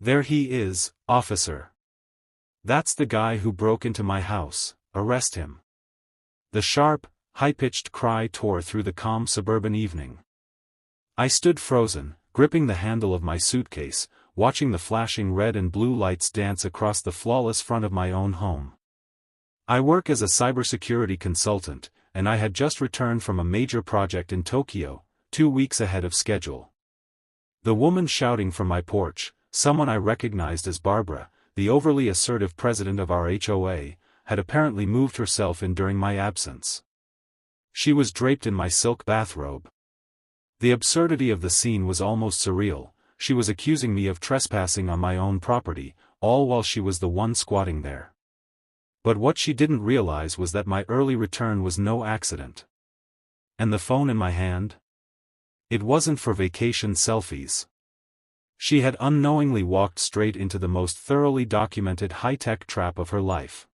There he is, officer. That's the guy who broke into my house, arrest him. The sharp, high-pitched cry tore through the calm suburban evening. I stood frozen, gripping the handle of my suitcase, watching the flashing red and blue lights dance across the flawless front of my own home. I work as a cybersecurity consultant, and I had just returned from a major project in Tokyo, 2 weeks ahead of schedule. The woman shouting from my porch, someone I recognized as Barbara, the overly assertive president of our HOA, had apparently moved herself in during my absence. She was draped in my silk bathrobe. The absurdity of the scene was almost surreal. She was accusing me of trespassing on my own property, all while she was the one squatting there. But what she didn't realize was that my early return was no accident. And the phone in my hand? It wasn't for vacation selfies. She had unknowingly walked straight into the most thoroughly documented high-tech trap of her life.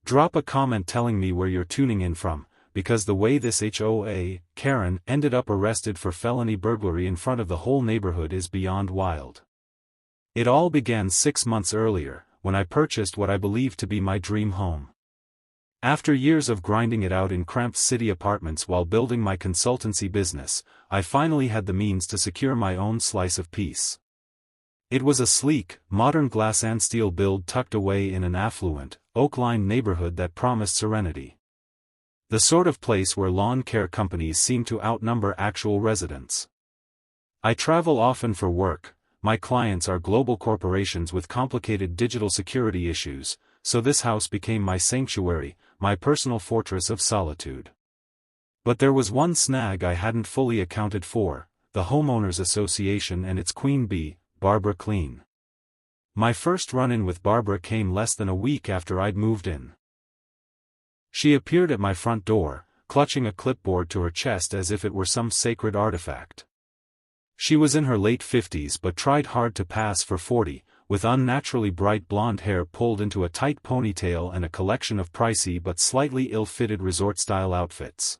Drop a comment telling me where you're tuning in from, because the way this HOA, Karen, ended up arrested for felony burglary in front of the whole neighborhood is beyond wild. It all began 6 months earlier, when I purchased what I believed to be my dream home. After years of grinding it out in cramped city apartments while building my consultancy business, I finally had the means to secure my own slice of peace. It was a sleek, modern glass and steel build tucked away in an affluent, oak-lined neighborhood that promised serenity. The sort of place where lawn care companies seem to outnumber actual residents. I travel often for work. My clients are global corporations with complicated digital security issues, so this house became my sanctuary, my personal fortress of solitude. But there was one snag I hadn't fully accounted for: the homeowners association and its queen bee, Barbara Clean. My first run-in with Barbara came less than a week after I'd moved in. She appeared at my front door, clutching a clipboard to her chest as if it were some sacred artifact. She was in her late 50s but tried hard to pass for 40, with unnaturally bright blonde hair pulled into a tight ponytail and a collection of pricey but slightly ill-fitted resort-style outfits.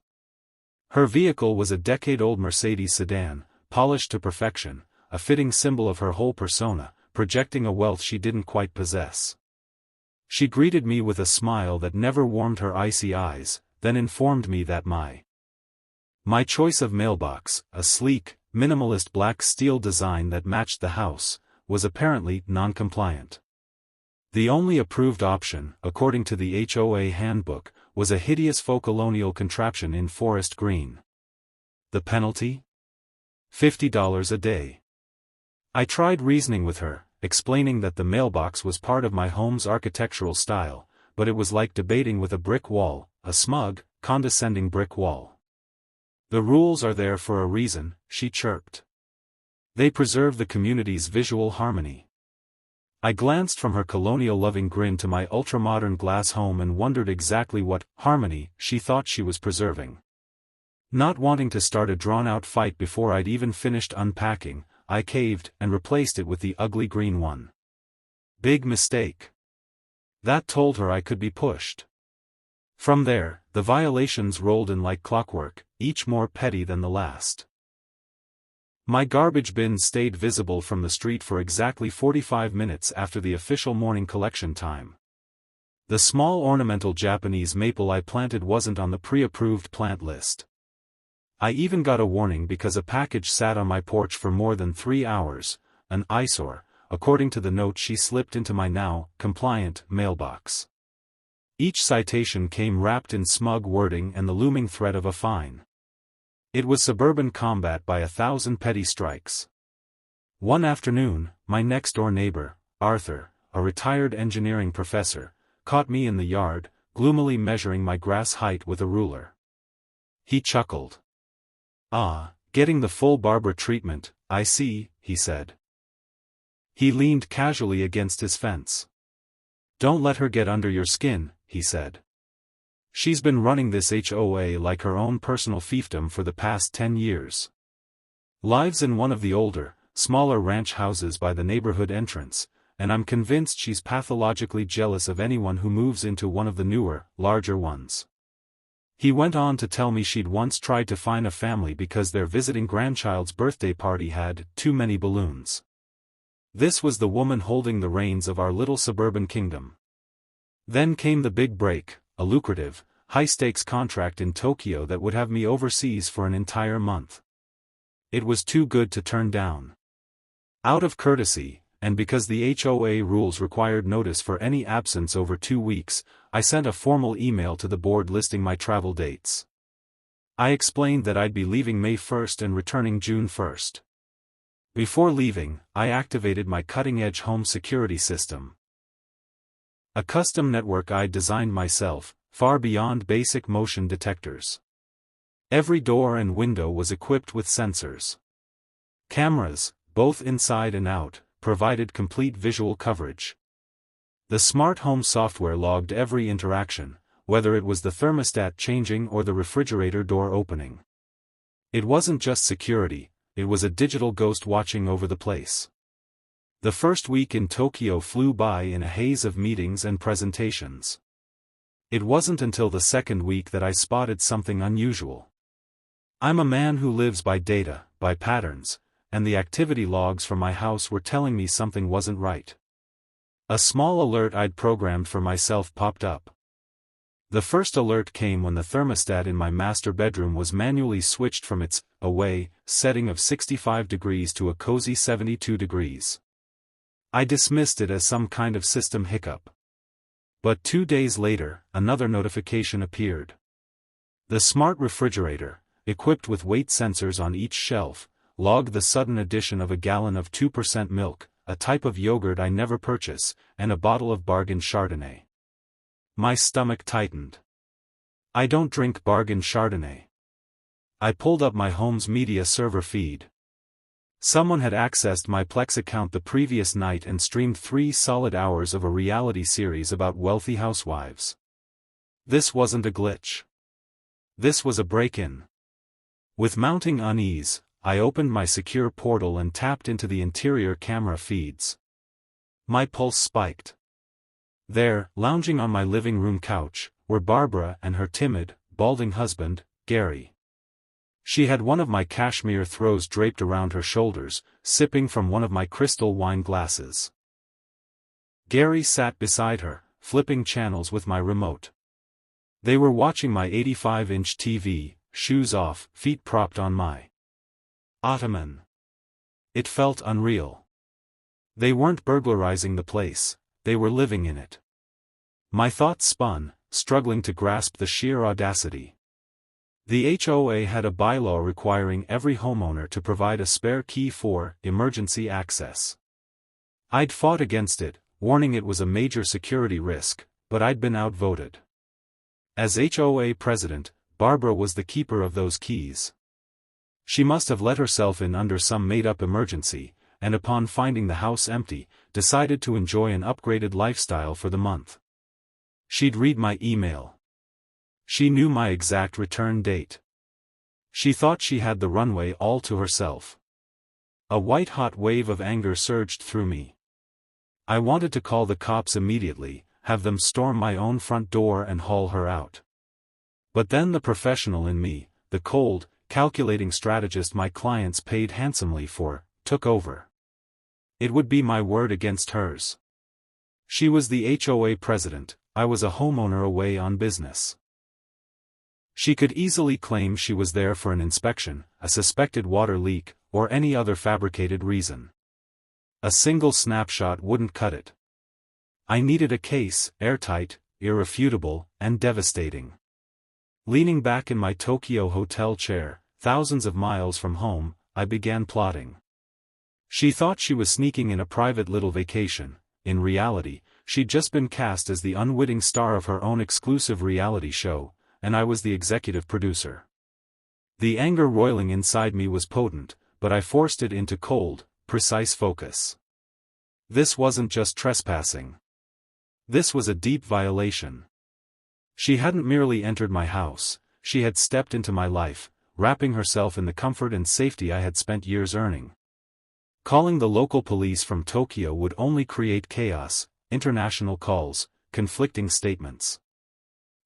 Her vehicle was a decade-old Mercedes sedan, polished to perfection, a fitting symbol of her whole persona, projecting a wealth she didn't quite possess. She greeted me with a smile that never warmed her icy eyes, then informed me that my choice of mailbox, a sleek, minimalist black steel design that matched the house, was apparently non-compliant. The only approved option, according to the HOA handbook, was a hideous faux colonial contraption in forest green. The penalty? $50 a day. I tried reasoning with her, explaining that the mailbox was part of my home's architectural style, but it was like debating with a brick wall, a smug, condescending brick wall. The rules are there for a reason, she chirped. They preserve the community's visual harmony. I glanced from her colonial-loving grin to my ultra-modern glass home and wondered exactly what harmony she thought she was preserving. Not wanting to start a drawn-out fight before I'd even finished unpacking, I caved and replaced it with the ugly green one. Big mistake. That told her I could be pushed. From there, the violations rolled in like clockwork, each more petty than the last. My garbage bin stayed visible from the street for exactly 45 minutes after the official morning collection time. The small ornamental Japanese maple I planted wasn't on the pre-approved plant list. I even got a warning because a package sat on my porch for more than 3 hours, an eyesore, according to the note she slipped into my now compliant mailbox. Each citation came wrapped in smug wording and the looming threat of a fine. It was suburban combat by 1,000 petty strikes. One afternoon, my next-door neighbor, Arthur, a retired engineering professor, caught me in the yard, gloomily measuring my grass height with a ruler. He chuckled. "Ah, getting the full Barbara treatment, I see," he said. He leaned casually against his fence. "Don't let her get under your skin," he said. "She's been running this HOA like her own personal fiefdom for the past 10 years. Lives in one of the older, smaller ranch houses by the neighborhood entrance, and I'm convinced she's pathologically jealous of anyone who moves into one of the newer, larger ones." He went on to tell me she'd once tried to fine a family because their visiting grandchild's birthday party had too many balloons. This was the woman holding the reins of our little suburban kingdom. Then came the big break, a lucrative, high-stakes contract in Tokyo that would have me overseas for an entire month. It was too good to turn down. Out of courtesy, and because the HOA rules required notice for any absence over 2 weeks, I sent a formal email to the board listing my travel dates. I explained that I'd be leaving May 1st and returning June 1st. Before leaving, I activated my cutting-edge home security system. A custom network I'd designed myself, far beyond basic motion detectors. Every door and window was equipped with sensors. Cameras, both inside and out, provided complete visual coverage. The smart home software logged every interaction, whether it was the thermostat changing or the refrigerator door opening. It wasn't just security, it was a digital ghost watching over the place. The first week in Tokyo flew by in a haze of meetings and presentations. It wasn't until the second week that I spotted something unusual. I'm a man who lives by data, by patterns, and the activity logs from my house were telling me something wasn't right. A small alert I'd programmed for myself popped up. The first alert came when the thermostat in my master bedroom was manually switched from its away setting of 65 degrees to a cozy 72 degrees. I dismissed it as some kind of system hiccup. But 2 days later, another notification appeared. The smart refrigerator, equipped with weight sensors on each shelf, logged the sudden addition of a gallon of 2% milk, a type of yogurt I never purchase, and a bottle of bargain Chardonnay. My stomach tightened. I don't drink bargain Chardonnay. I pulled up my home's media server feed. Someone had accessed my Plex account the previous night and streamed 3 solid hours of a reality series about wealthy housewives. This wasn't a glitch. This was a break-in. With mounting unease, I opened my secure portal and tapped into the interior camera feeds. My pulse spiked. There, lounging on my living room couch, were Barbara and her timid, balding husband, Gary. She had one of my cashmere throws draped around her shoulders, sipping from one of my crystal wine glasses. Gary sat beside her, flipping channels with my remote. They were watching my 85-inch TV, shoes off, feet propped on my ottoman. It felt unreal. They weren't burglarizing the place, they were living in it. My thoughts spun, struggling to grasp the sheer audacity. The HOA had a bylaw requiring every homeowner to provide a spare key for emergency access. I'd fought against it, warning it was a major security risk, but I'd been outvoted. As HOA president, Barbara was the keeper of those keys. She must have let herself in under some made-up emergency, and upon finding the house empty, decided to enjoy an upgraded lifestyle for the month. She'd read my email. She knew my exact return date. She thought she had the runway all to herself. A white-hot wave of anger surged through me. I wanted to call the cops immediately, have them storm my own front door and haul her out. But then the professional in me, the cold, calculating strategist my clients paid handsomely for, took over. It would be my word against hers. She was the HOA president, I was a homeowner away on business. She could easily claim she was there for an inspection, a suspected water leak, or any other fabricated reason. A single snapshot wouldn't cut it. I needed a case, airtight, irrefutable, and devastating. Leaning back in my Tokyo hotel chair, thousands of miles from home, I began plotting. She thought she was sneaking in a private little vacation. In reality, she'd just been cast as the unwitting star of her own exclusive reality show, and I was the executive producer. The anger roiling inside me was potent, but I forced it into cold, precise focus. This wasn't just trespassing. This was a deep violation. She hadn't merely entered my house, she had stepped into my life, wrapping herself in the comfort and safety I had spent years earning. Calling the local police from Tokyo would only create chaos, international calls, conflicting statements.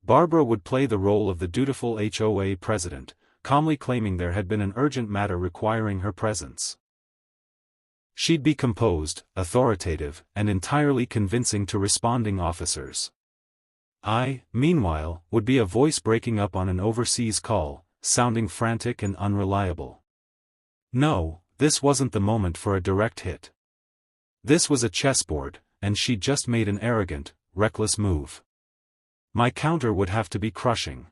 Barbara would play the role of the dutiful HOA president, calmly claiming there had been an urgent matter requiring her presence. She'd be composed, authoritative, and entirely convincing to responding officers. I, meanwhile, would be a voice breaking up on an overseas call, sounding frantic and unreliable. No, this wasn't the moment for a direct hit. This was a chessboard, and she'd just made an arrogant, reckless move. My counter would have to be crushing.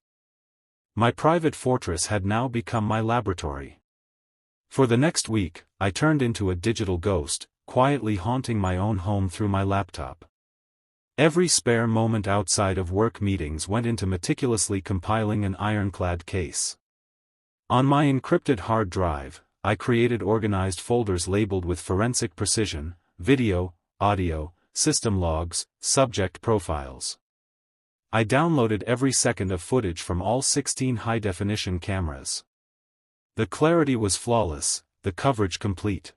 My private fortress had now become my laboratory. For the next week, I turned into a digital ghost, quietly haunting my own home through my laptop. Every spare moment outside of work meetings went into meticulously compiling an ironclad case. On my encrypted hard drive, I created organized folders labeled with forensic precision: video, audio, system logs, subject profiles. I downloaded every second of footage from all 16 high-definition cameras. The clarity was flawless, the coverage complete.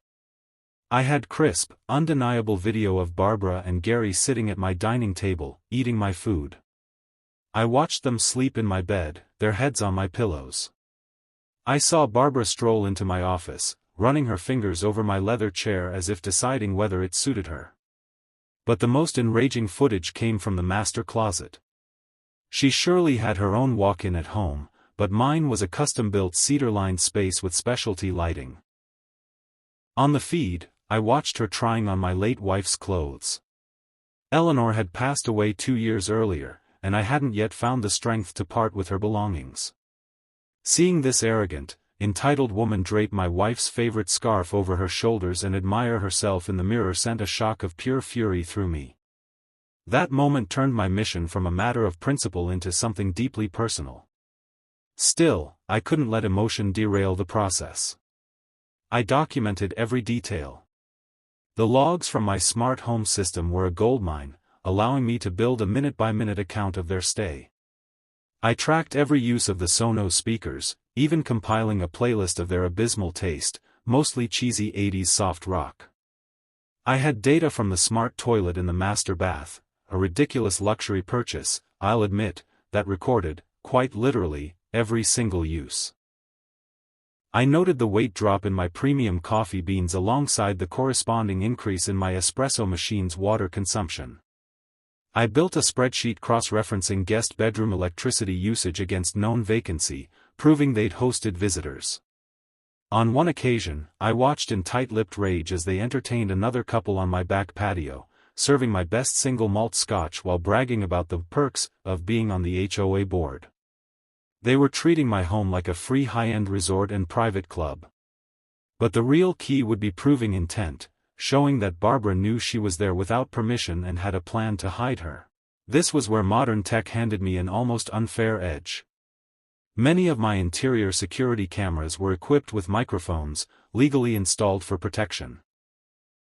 I had crisp, undeniable video of Barbara and Gary sitting at my dining table, eating my food. I watched them sleep in my bed, their heads on my pillows. I saw Barbara stroll into my office, running her fingers over my leather chair as if deciding whether it suited her. But the most enraging footage came from the master closet. She surely had her own walk-in at home, but mine was a custom-built cedar-lined space with specialty lighting. On the feed, I watched her trying on my late wife's clothes. Eleanor had passed away 2 years earlier, and I hadn't yet found the strength to part with her belongings. Seeing this arrogant, entitled woman drape my wife's favorite scarf over her shoulders and admire herself in the mirror sent a shock of pure fury through me. That moment turned my mission from a matter of principle into something deeply personal. Still, I couldn't let emotion derail the process. I documented every detail. The logs from my smart home system were a goldmine, allowing me to build a minute-by-minute account of their stay. I tracked every use of the Sonos speakers, even compiling a playlist of their abysmal taste, mostly cheesy 80s soft rock. I had data from the smart toilet in the master bath, a ridiculous luxury purchase, I'll admit, that recorded, quite literally, every single use. I noted the weight drop in my premium coffee beans alongside the corresponding increase in my espresso machine's water consumption. I built a spreadsheet cross-referencing guest bedroom electricity usage against known vacancy, proving they'd hosted visitors. On one occasion, I watched in tight-lipped rage as they entertained another couple on my back patio, serving my best single malt scotch while bragging about the perks of being on the HOA board. They were treating my home like a free high-end resort and private club. But the real key would be proving intent, showing that Barbara knew she was there without permission and had a plan to hide her. This was where modern tech handed me an almost unfair edge. Many of my interior security cameras were equipped with microphones, legally installed for protection.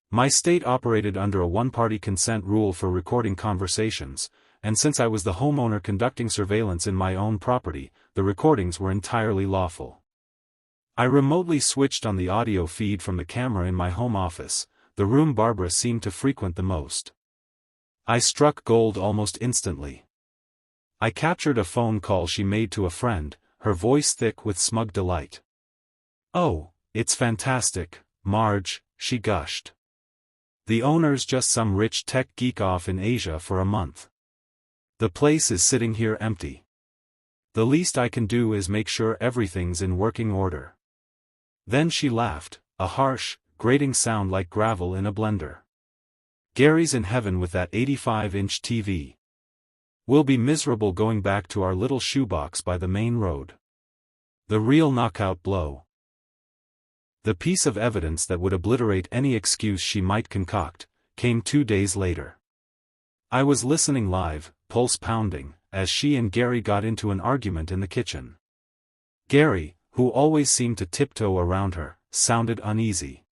My state operated under a one-party consent rule for recording conversations, and since I was the homeowner conducting surveillance in my own property, the recordings were entirely lawful. I remotely switched on the audio feed from the camera in my home office, the room Barbara seemed to frequent the most. I struck gold almost instantly. I captured a phone call she made to a friend, her voice thick with smug delight. "Oh, it's fantastic, Marge," she gushed. "The owner's just some rich tech geek off in Asia for a month. The place is sitting here empty. The least I can do is make sure everything's in working order." Then she laughed, a harsh, grating sound like gravel in a blender. "Gary's in heaven with that 85-inch TV. We'll be miserable going back to our little shoebox by the main road." The real knockout blow. The piece of evidence that would obliterate any excuse she might concoct, came 2 days later. I was listening live, pulse pounding, as she and Gary got into an argument in the kitchen. Gary, who always seemed to tiptoe around her, sounded uneasy.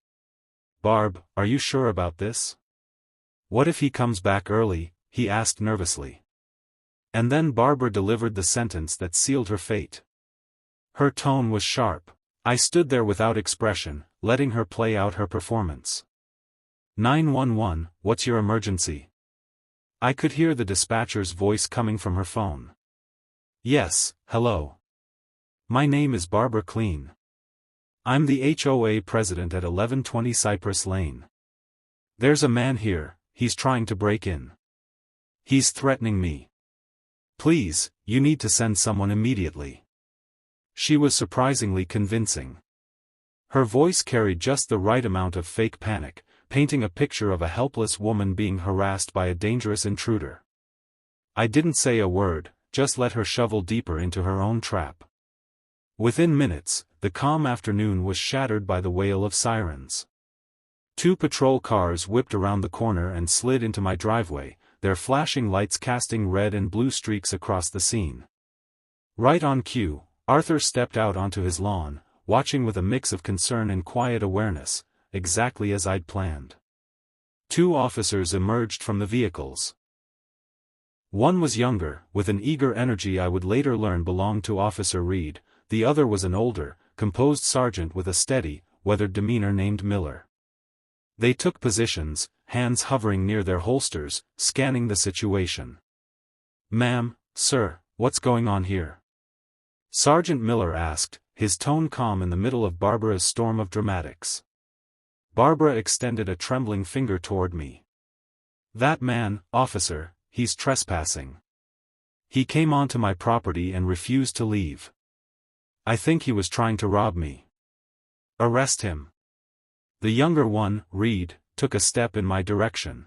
"Barb, are you sure about this? What if he comes back early?" he asked nervously. And then Barbara delivered the sentence that sealed her fate. Her tone was sharp. I stood there without expression, letting her play out her performance. 911, what's your emergency?" I could hear the dispatcher's voice coming from her phone. "Yes, hello. My name is Barbara Clean. I'm the HOA president at 1120 Cypress Lane. There's a man here, he's trying to break in. He's threatening me. Please, you need to send someone immediately. She was surprisingly convincing. Her voice carried just the right amount of fake panic, painting a picture of a helpless woman being harassed by a dangerous intruder. I didn't say a word, just let her shovel deeper into her own trap. Within minutes, the calm afternoon was shattered by the wail of sirens. 2 patrol cars whipped around the corner and slid into my driveway, their flashing lights casting red and blue streaks across the scene. Right on cue, Arthur stepped out onto his lawn, watching with a mix of concern and quiet awareness, exactly as I'd planned. 2 officers emerged from the vehicles. One was younger, with an eager energy I would later learn belonged to Officer Reed. The other was an older, composed sergeant with a steady, weathered demeanor named Miller. They took positions, hands hovering near their holsters, scanning the situation. "Ma'am, sir, what's going on here?" Sergeant Miller asked, his tone calm in the middle of Barbara's storm of dramatics. Barbara extended a trembling finger toward me. "That man, officer, he's trespassing. He came onto my property and refused to leave. I think he was trying to rob me. Arrest him." The younger one, Reed, took a step in my direction.